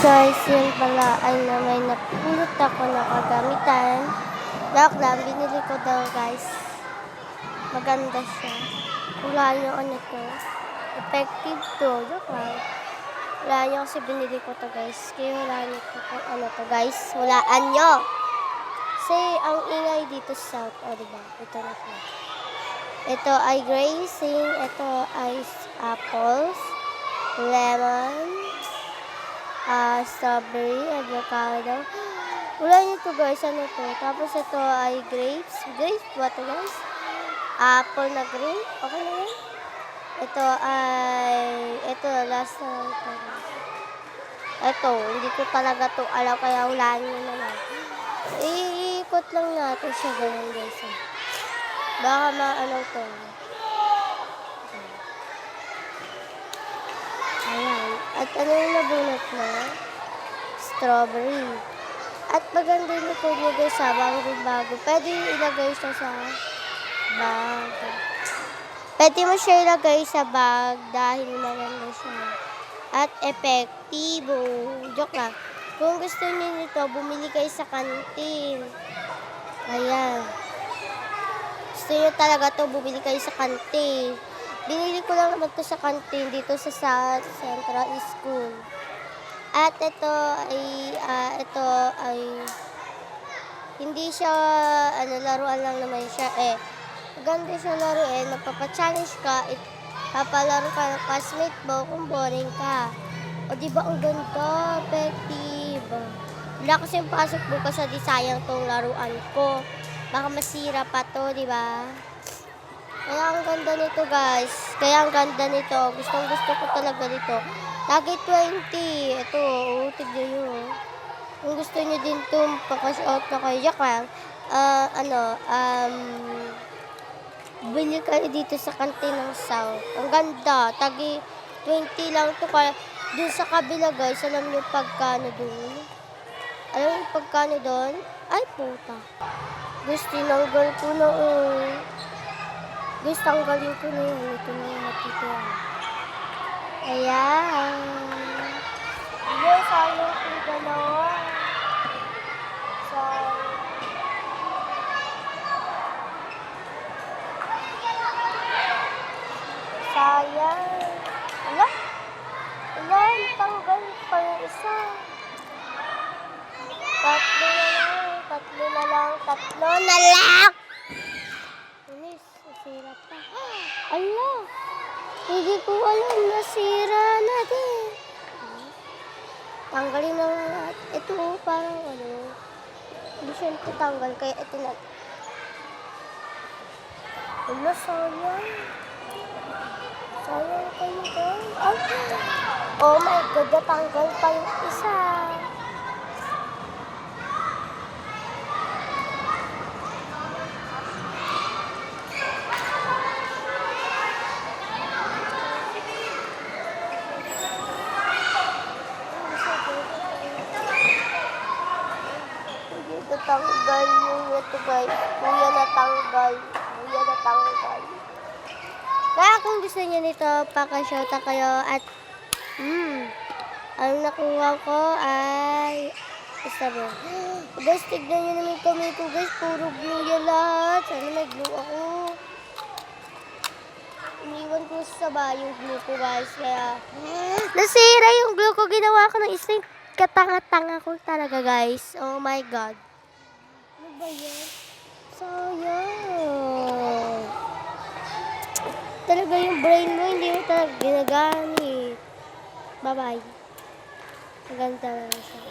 Guys, yun pala ay na may napulot ako na kagamitan. Joke lang, binili ko daw guys. Maganda siya. Wala nyo ano to. Effective to. Joke lang. Wala nyo kasi binili ko to guys. Kaya wala nyo to kung ano to guys. Walaan nyo. Kasi ang ingay dito sa South. O diba? Ito na po. Ito ay grazing. Ito ay apples. Lemon. Strawberry, avocado. Wala nyo to guys, ano to? Tapos ito ay grapes. Grapes ba to guys? Apple na green. Okay na yun? Ito ay, ito, last na lang ito. Ito, hindi ko talaga to alam, kaya wala nyo na lang. Iikot lang natin siya ganyan guys. Baka maano to. Ayan. At ano yung nabunot na? Strawberry. At maganda yung likod nyo guys ha, bago. Pwede yung ilagay siya sa bag. Pwede mo siya ilagay sa bag dahil maganda siya. At epektibo. Joke lang. Kung gusto niyo nito, bumili kayo sa kantin. Ayan. Gusto niyo talaga to, bumili kayo sa kantin. Binili ko lang naman to sa kantin dito sa Central School. At ito ay hindi siya laruan lang naman siya maganda siya laruin, magpapa-challenge ka, papalaro ka ng classmate mo kung boring ka. O diba ang ganda, effective. Wala kasing pasok bukas sa disayang tong laruan ko. Baka masira pa to, diba? Kaya ang ganda nito guys. Kaya ang ganda nito. Gustong gusto ko talaga nito. Tagi 20. Ito, tignan nyo. Kung gusto nyo din ito, pakash out na kayo. Yak lang. Bili kayo dito sa kantin ng South. Ang ganda. Tagi 20 lang ito. Dun sa kabila guys, alam nyo pagkano dun? Alam nyo pagkano dun? Ay, puta. Guys, tinanggal ko na Guys, tanggalin ko na yun. Ito na yung matitira. Ayan. Yes, sayang ko dalawa. Sayang. Ala? Ayan, tanggal pa yung isa. Tatlo na lang. Inis, nasira pa. Ala, hindi ko alam, nasira na din. Tanggalin na nga. Ito parang hindi siya natanggal, kaya ito na. Ala, sayang. Sayang kayo guys. Oh my God, natanggal pa yung isa. Natanggal yung ito guys. Kuya natanggal. Kaya kung gusto niyo nito, pakashota kayo at ang nakuha ko ay sabi. Guys, tignan nyo naman kami ko guys. Puro glue yan lahat. Sana may glue ako. Iniwan ko sa yung glue ko guys. Kaya nasira yung glue ko. Ginawa ko ng isang katanga-tanga ko talaga guys. Oh my God. Ano ba yan? Sayang. Talaga yung brain mo, hindi mo talaga ginagamit. Bye-bye. Maganda na siya.